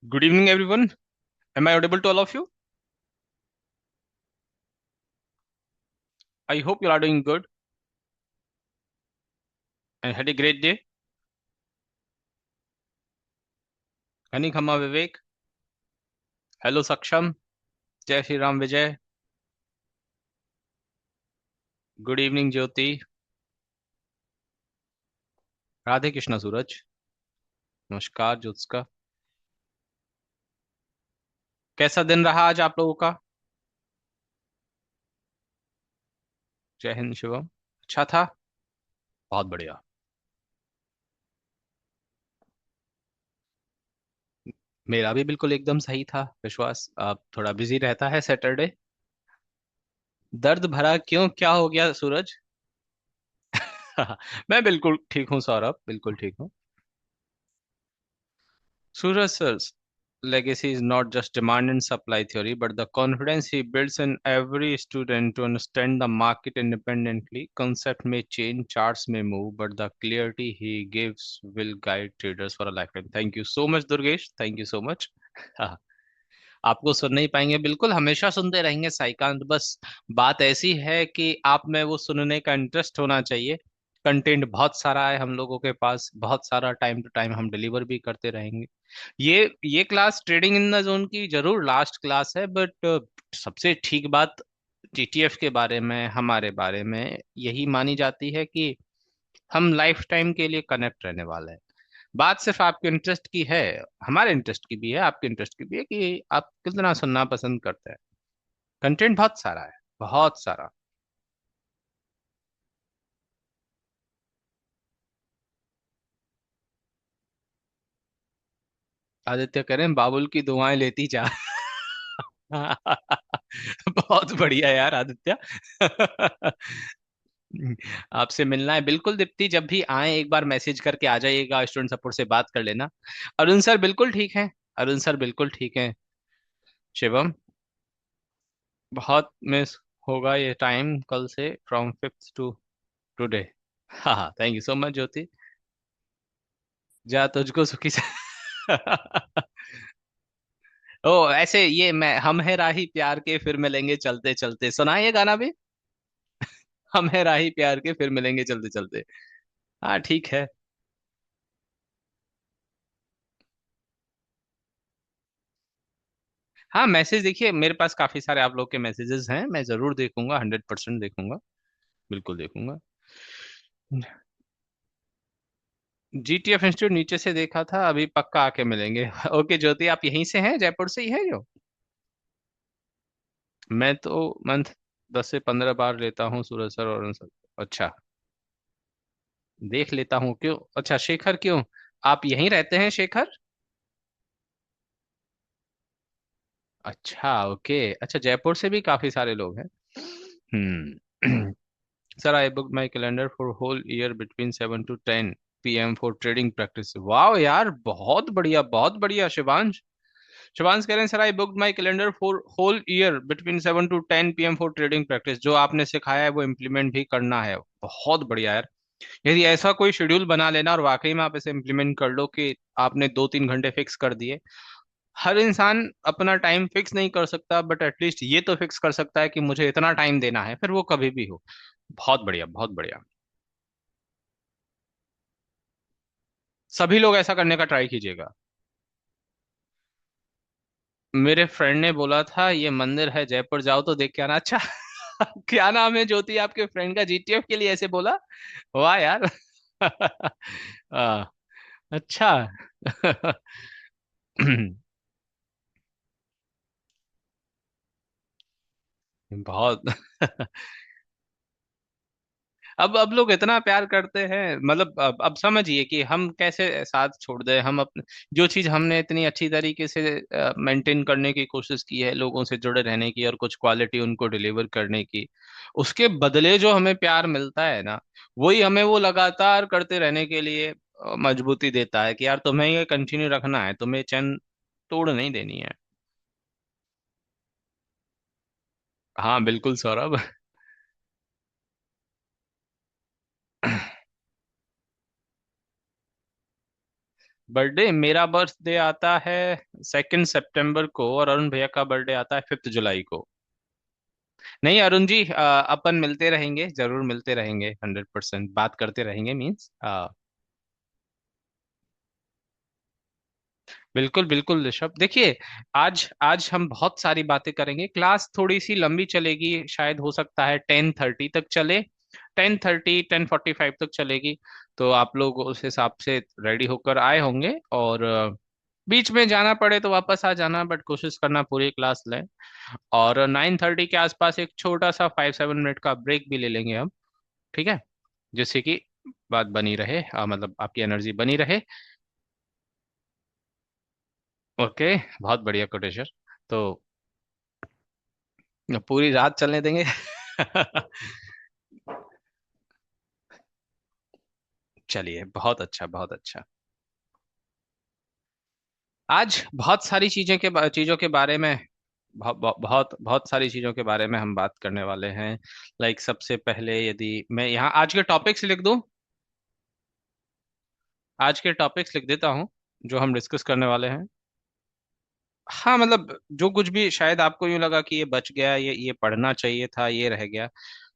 Good evening, everyone. Am I audible to all of you? I hope you are doing good and had a great day. Hani Khama Vivek. Hello, Saksham. Jai Shri Ram Vijay. Good evening, Jyoti. Radhe Krishna सूरज. नमस्कार ज्योत्सका. कैसा दिन रहा आज आप लोगों का? जय हिंद शिवम. अच्छा था. बहुत बढ़िया. मेरा भी बिल्कुल एकदम सही था. विश्वास आप थोड़ा बिजी रहता है सैटरडे. दर्द भरा क्यों? क्या हो गया सूरज? मैं बिल्कुल ठीक हूँ सौरभ, बिल्कुल ठीक हूँ. Suraj sir's legacy is not just demand and supply theory, but the confidence he builds in every student to understand the market independently. Concept may change, charts may move, but the clarity he gives will guide traders for a lifetime. Thank you so much, Durgesh. Thank you so much. हाँ, आपको सुन नहीं पाएंगे, बिल्कुल हमेशा सुनते रहेंगे साईकांत. बस बात ऐसी है कि आप में वो सुनने का इंटरेस्ट होना चाहिए. कंटेंट बहुत सारा है हम लोगों के पास, बहुत सारा. टाइम टू टाइम हम डिलीवर भी करते रहेंगे. ये class trading in the zone की जरूर लास्ट क्लास है, बट सबसे ठीक बात जीटीएफ के बारे में, हमारे बारे में यही मानी जाती है कि हम लाइफ टाइम के लिए कनेक्ट रहने वाले हैं. बात सिर्फ आपके इंटरेस्ट की है, हमारे इंटरेस्ट की भी है, आपके इंटरेस्ट की भी है कि आप कितना सुनना पसंद करते हैं. कंटेंट बहुत सारा है, बहुत सारा. आदित्य करें बाबुल की दुआएं लेती जा. बहुत बढ़िया यार आदित्य. आपसे मिलना है बिल्कुल दीप्ति. जब भी आए एक बार मैसेज करके आ जाइएगा, स्टूडेंट सपोर्ट से बात कर लेना. अरुण सर बिल्कुल ठीक है. अरुण सर बिल्कुल ठीक है. शिवम, बहुत मिस होगा ये टाइम कल से, फ्रॉम फिफ्थ टू टुडे. हाँ हाँ, thank you so much Jyoti. जा तुझको सुखी से. ओ ऐसे, ये मैं हम है राही प्यार के फिर मिलेंगे चलते चलते, सुना है ये गाना भी. हम है राही प्यार के फिर मिलेंगे चलते चलते. हाँ ठीक है. हाँ मैसेज देखिए, मेरे पास काफी सारे आप लोग के मैसेजेस हैं, मैं जरूर देखूंगा, 100% देखूंगा. बिल्कुल देखूंगा. जीटीएफ इंस्टीट्यूट नीचे से देखा था, अभी पक्का आके मिलेंगे. ओके ज्योति, आप यहीं से हैं, जयपुर से ही हैं जो? मैं तो मंथ 10 से 15 बार लेता हूँ सूरज सर और अरुण सर. अच्छा. देख लेता हूँ. क्यों? अच्छा शेखर क्यों? आप यहीं रहते हैं शेखर? अच्छा ओके. अच्छा जयपुर से भी काफी सारे लोग हैं. हम्म. Sir I book my calendar for whole year between 7 to 10 PM for trading practice. वाह यार, बहुत बढ़िया, बहुत बढ़िया. शिवांश, शिवांश कह रहे हैं sir I book my calendar for whole year between 7 to 10 PM for trading practice. जो आपने सिखाया है वो इम्प्लीमेंट भी करना है. बहुत बढ़िया यार. यदि ऐसा कोई शेड्यूल बना लेना और वाकई में आप इसे इम्प्लीमेंट कर लो कि आपने 2-3 घंटे फिक्स कर दिए. हर इंसान अपना टाइम फिक्स नहीं कर सकता, बट एटलीस्ट ये तो फिक्स कर सकता है कि मुझे इतना टाइम देना है, फिर वो कभी भी हो. बहुत बढ़िया, बहुत बढ़िया. सभी लोग ऐसा करने का ट्राई कीजिएगा. मेरे फ्रेंड ने बोला था ये मंदिर है, जयपुर जाओ तो देख के आना. अच्छा. क्या नाम है ज्योति आपके फ्रेंड का, जीटीएफ के लिए ऐसे बोला? वाह यार. आ, अच्छा. बहुत. अब लोग इतना प्यार करते हैं, मतलब अब समझिए कि हम कैसे साथ छोड़ दें. हम अपने, जो चीज हमने इतनी अच्छी तरीके से मेंटेन करने की कोशिश की है, लोगों से जुड़े रहने की और कुछ क्वालिटी उनको डिलीवर करने की, उसके बदले जो हमें प्यार मिलता है ना, वही हमें वो लगातार करते रहने के लिए मजबूती देता है कि यार तुम्हें ये कंटिन्यू रखना है, तुम्हें चैन तोड़ नहीं देनी है. हाँ बिल्कुल सौरभ. बर्थडे, मेरा बर्थडे आता है 2 सितंबर को, और अरुण भैया का बर्थडे आता है 5 जुलाई को। नहीं अरुण जी, अपन मिलते रहेंगे, जरूर मिलते रहेंगे, 100% बात करते रहेंगे, मीन्स। बिल्कुल बिल्कुल ऋषभ, देखिए, आज आज हम बहुत सारी बातें करेंगे। क्लास थोड़ी सी लंबी चलेगी, शायद हो सकता है 10:30 तक चले, 10:30 10:45 तक चलेगी। तो आप लोग उस हिसाब से रेडी होकर आए होंगे, और बीच में जाना पड़े तो वापस आ जाना, बट कोशिश करना पूरी क्लास लें। और 9:30 के आसपास एक छोटा सा 5-7 मिनट का ब्रेक भी ले लेंगे हम, ठीक है, जिससे कि बात बनी रहे, मतलब आपकी एनर्जी बनी रहे। ओके, बहुत बढ़िया कोटेश्वर। तो पूरी रात चलने देंगे। चलिए, बहुत अच्छा, बहुत अच्छा। आज बहुत सारी चीजों के बारे में, बहुत बहुत सारी चीजों के बारे में हम बात करने वाले हैं। लाइक सबसे पहले, यदि मैं यहाँ आज के टॉपिक्स लिख दूं, आज के टॉपिक्स लिख देता हूँ जो हम डिस्कस करने वाले हैं। हाँ, मतलब जो कुछ भी शायद आपको यूं लगा कि ये बच गया, ये पढ़ना चाहिए था, ये रह गया,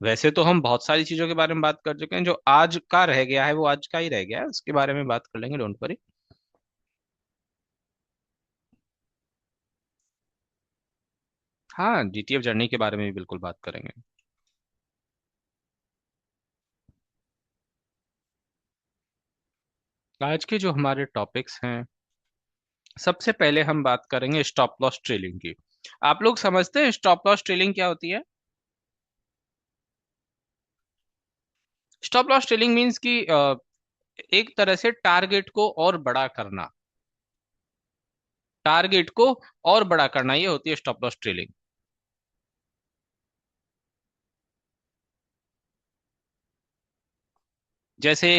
वैसे तो हम बहुत सारी चीजों के बारे में बात कर चुके हैं। जो आज का रह गया है वो आज का ही रह गया है, उसके बारे में बात कर लेंगे, डोंट वरी। हाँ, जीटीएफ जर्नी के बारे में भी बिल्कुल बात करेंगे। आज के जो हमारे टॉपिक्स हैं, सबसे पहले हम बात करेंगे स्टॉप लॉस ट्रेलिंग की। आप लोग समझते हैं स्टॉप लॉस ट्रेलिंग क्या होती है? स्टॉप लॉस ट्रेलिंग मीन्स कि एक तरह से टारगेट को और बड़ा करना, टारगेट को और बड़ा करना, ये होती है स्टॉप लॉस ट्रेलिंग। जैसे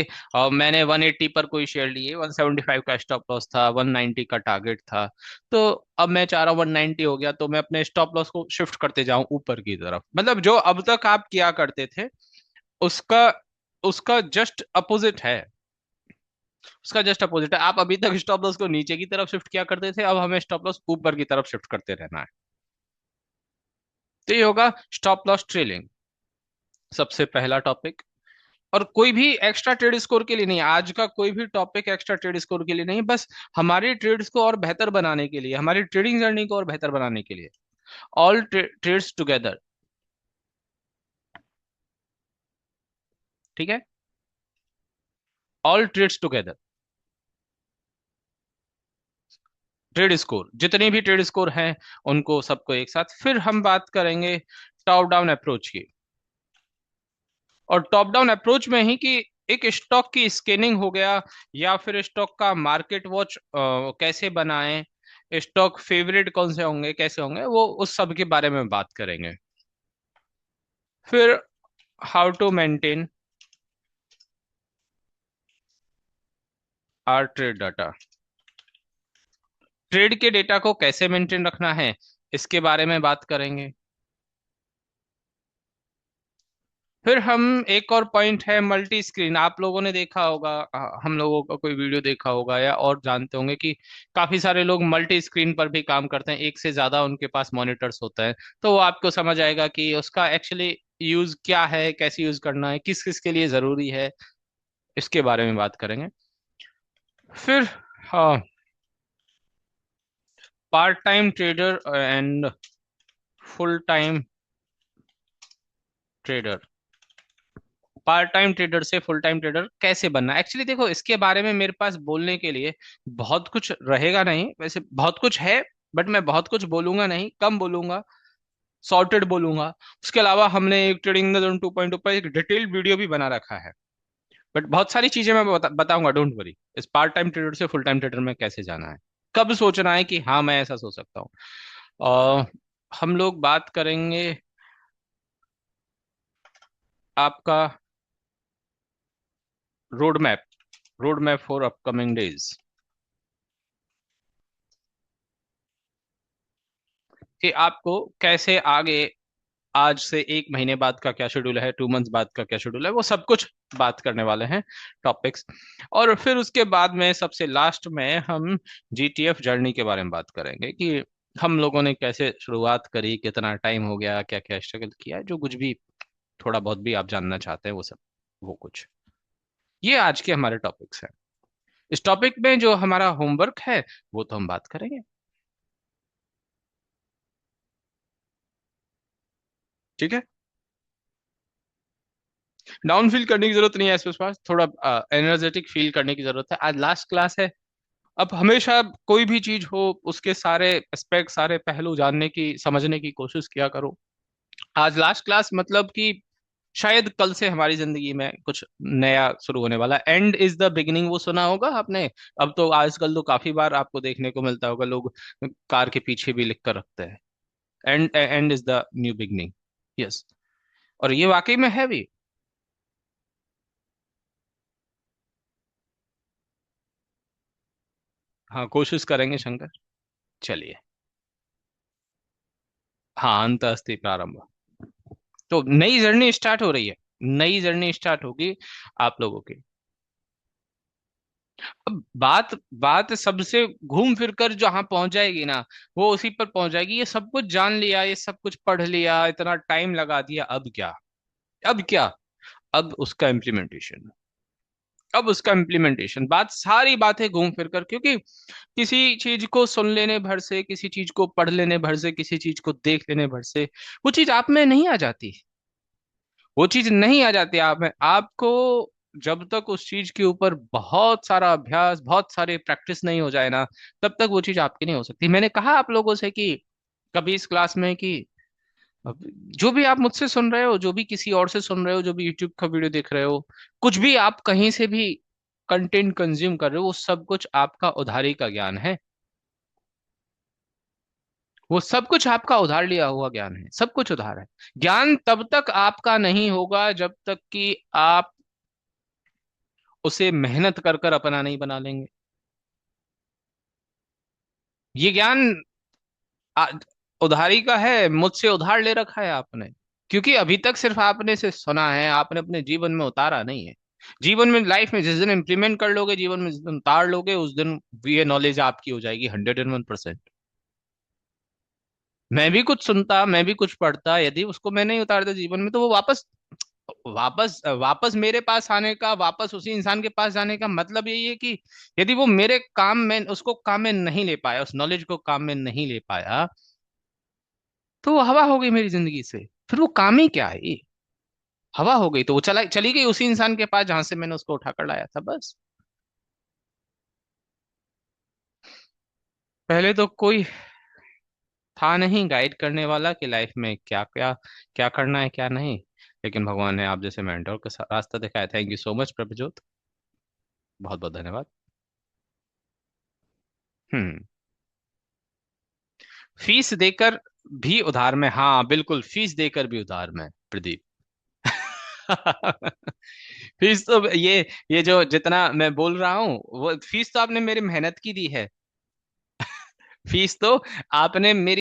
मैंने 180 पर कोई शेयर लिए, 175 का स्टॉप लॉस था, 190 का टारगेट था, तो अब मैं चाह रहा हूँ 190 हो गया, तो मैं अपने स्टॉप लॉस को शिफ्ट करते जाऊं ऊपर की तरफ। मतलब जो अब तक आप किया करते थे, उसका उसका जस्ट अपोजिट है, उसका जस्ट अपोजिट है। आप अभी तक स्टॉप लॉस को नीचे की तरफ शिफ्ट किया करते थे, अब हमें स्टॉप लॉस ऊपर की तरफ शिफ्ट करते रहना है। तो ये होगा स्टॉप लॉस ट्रेलिंग, सबसे पहला टॉपिक। और कोई भी एक्स्ट्रा ट्रेड स्कोर के लिए नहीं, आज का कोई भी टॉपिक एक्स्ट्रा ट्रेड स्कोर के लिए नहीं, बस हमारी ट्रेड्स को और बेहतर बनाने के लिए, हमारी ट्रेडिंग जर्नी को और बेहतर बनाने के लिए। ऑल ट्रेड्स टुगेदर, ठीक है, all trades together, trade score, जितने भी ट्रेड स्कोर हैं उनको सबको एक साथ। फिर हम बात करेंगे टॉप डाउन अप्रोच की। और टॉप डाउन अप्रोच में ही कि एक स्टॉक की स्कैनिंग हो गया, या फिर स्टॉक का मार्केट वॉच कैसे बनाएं, स्टॉक फेवरेट कौन से होंगे, कैसे होंगे, वो उस सब के बारे में बात करेंगे। फिर how to maintain our trade data, trade के डेटा को कैसे मेंटेन रखना है, इसके बारे में बात करेंगे। फिर हम, एक और पॉइंट है मल्टी स्क्रीन। आप लोगों ने देखा होगा, हम लोगों का कोई वीडियो देखा होगा, या और जानते होंगे कि काफी सारे लोग मल्टी स्क्रीन पर भी काम करते हैं, एक से ज्यादा उनके पास मॉनिटर्स होता है। तो वो आपको समझ आएगा कि उसका एक्चुअली यूज क्या है, कैसे यूज करना है, किस किस के लिए जरूरी है, इसके बारे में बात करेंगे। फिर हाँ, part time trader and full time trader, part time trader से फुल टाइम ट्रेडर कैसे बनना। एक्चुअली देखो, इसके बारे में मेरे पास बोलने के लिए बहुत कुछ रहेगा नहीं, वैसे बहुत कुछ है, बट मैं बहुत कुछ बोलूंगा नहीं, कम बोलूंगा, सॉर्टेड बोलूंगा। उसके अलावा हमने एक ट्रेडिंग 2.0 पर एक डिटेल वीडियो भी बना रखा है, बट बहुत सारी चीजें मैं बताऊंगा, डोंट वरी। इस पार्ट टाइम ट्रेडर से फुल टाइम ट्रेडर में कैसे जाना है, कब सोचना है कि हाँ मैं ऐसा सोच सकता हूँ। और हम लोग बात करेंगे आपका road map, road map for upcoming days, कि आपको कैसे आगे आज से 1 महीने बाद का क्या शेड्यूल है, 2 मंथ्स बाद का क्या शेड्यूल है, वो सब कुछ बात करने वाले हैं, टॉपिक्स। और फिर उसके बाद में सबसे लास्ट में हम जीटीएफ जर्नी के बारे में बात करेंगे कि हम लोगों ने कैसे शुरुआत करी, कितना टाइम हो गया, क्या क्या स्ट्रगल किया, जो कुछ भी थोड़ा बहुत भी आप जानना चाहते हैं वो सब, वो कुछ, ये आज के हमारे टॉपिक्स हैं। इस टॉपिक में जो हमारा होमवर्क है वो तो हम बात करेंगे। ठीक है। डाउन फील करने की जरूरत नहीं है, इस पास थोड़ा एनर्जेटिक फील करने की जरूरत है। आज लास्ट क्लास है। अब हमेशा कोई भी चीज हो उसके सारे एस्पेक्ट, सारे पहलू जानने की, समझने की कोशिश किया करो। आज लास्ट क्लास मतलब कि शायद कल से हमारी जिंदगी में कुछ नया शुरू होने वाला है। एंड इज द बिगिनिंग, वो सुना होगा आपने। अब तो आजकल तो काफी बार आपको देखने को मिलता होगा, लोग कार के पीछे भी लिख कर रखते हैं, and is the new beginning. Yes. और ये वाकई में है भी। हाँ, कोशिश करेंगे शंकर। चलिए। हाँ, अंत अस्ति प्रारंभ। तो नई जर्नी स्टार्ट हो रही है। नई जर्नी स्टार्ट होगी आप लोगों की। अब बात बात सबसे घूम फिर कर जहां पहुंच जाएगी ना, वो उसी पर पहुंच जाएगी। ये सब कुछ जान लिया, ये सब कुछ पढ़ लिया, इतना टाइम लगा दिया, अब क्या? अब क्या? अब उसका इम्प्लीमेंटेशन। अब उसका इम्प्लीमेंटेशन, बात सारी बातें घूम फिर कर, क्योंकि किसी चीज को सुन लेने भर से, किसी चीज को पढ़ लेने भर से, किसी चीज को देख लेने भर से वो चीज आप में नहीं आ जाती। वो चीज नहीं आ जाती आप में। आपको जब तक उस चीज के ऊपर बहुत सारा अभ्यास, बहुत सारे प्रैक्टिस नहीं हो जाए ना, तब तक वो चीज आपकी नहीं हो सकती। मैंने कहा आप लोगों से कि कभी इस क्लास में कि अब जो भी आप मुझसे सुन रहे हो, जो भी किसी और से सुन रहे हो, जो भी यूट्यूब का वीडियो देख रहे हो, कुछ भी आप कहीं से भी कंटेंट कंज्यूम कर रहे हो, वो सब कुछ आपका उधारी का ज्ञान है। वो सब कुछ आपका उधार लिया हुआ ज्ञान है, सब कुछ उधार है। ज्ञान तब तक आपका नहीं होगा जब तक कि आप उसे मेहनत कर कर अपना नहीं बना लेंगे। ये ज्ञान आ, उधारी का है, मुझसे उधार ले रखा है आपने। क्योंकि अभी तक सिर्फ आपने से सुना है, आपने अपने जीवन में उतारा नहीं है। जीवन में, लाइफ में जिस दिन इंप्लीमेंट कर लोगे, जीवन में जिस दिन उतार लोगे, उस दिन ये नॉलेज आपकी हो जाएगी 101%। मैं भी कुछ सुनता, मैं भी कुछ पढ़ता, यदि उसको मैं नहीं उतारता जीवन में, तो वो वापस वापस वापस मेरे पास आने का, वापस उसी इंसान के पास जाने का मतलब यही है कि यदि वो मेरे काम में, उसको काम में नहीं ले पाया, उस नॉलेज को काम में नहीं ले पाया, तो वो हवा हो गई मेरी जिंदगी से। फिर वो काम ही क्या है ये? हवा हो गई, तो वो चला चली गई उसी इंसान के पास जहां से मैंने उसको उठा कर लाया था, बस। पहले तो कोई था नहीं गाइड करने वाला कि लाइफ में क्या क्या, क्या करना है क्या नहीं। लेकिन भगवान ने आप जैसे मेंटोर का रास्ता दिखाया। Thank you so much Prabhjot. बहुत बहुत धन्यवाद। हम्म। फीस देकर भी उधार में, हाँ बिल्कुल, फीस देकर भी उधार में प्रदीप। फीस तो ये जो जितना मैं बोल रहा हूँ, वो फीस तो आपने मेरी मेहनत की दी है। फीस तो आपने मेरी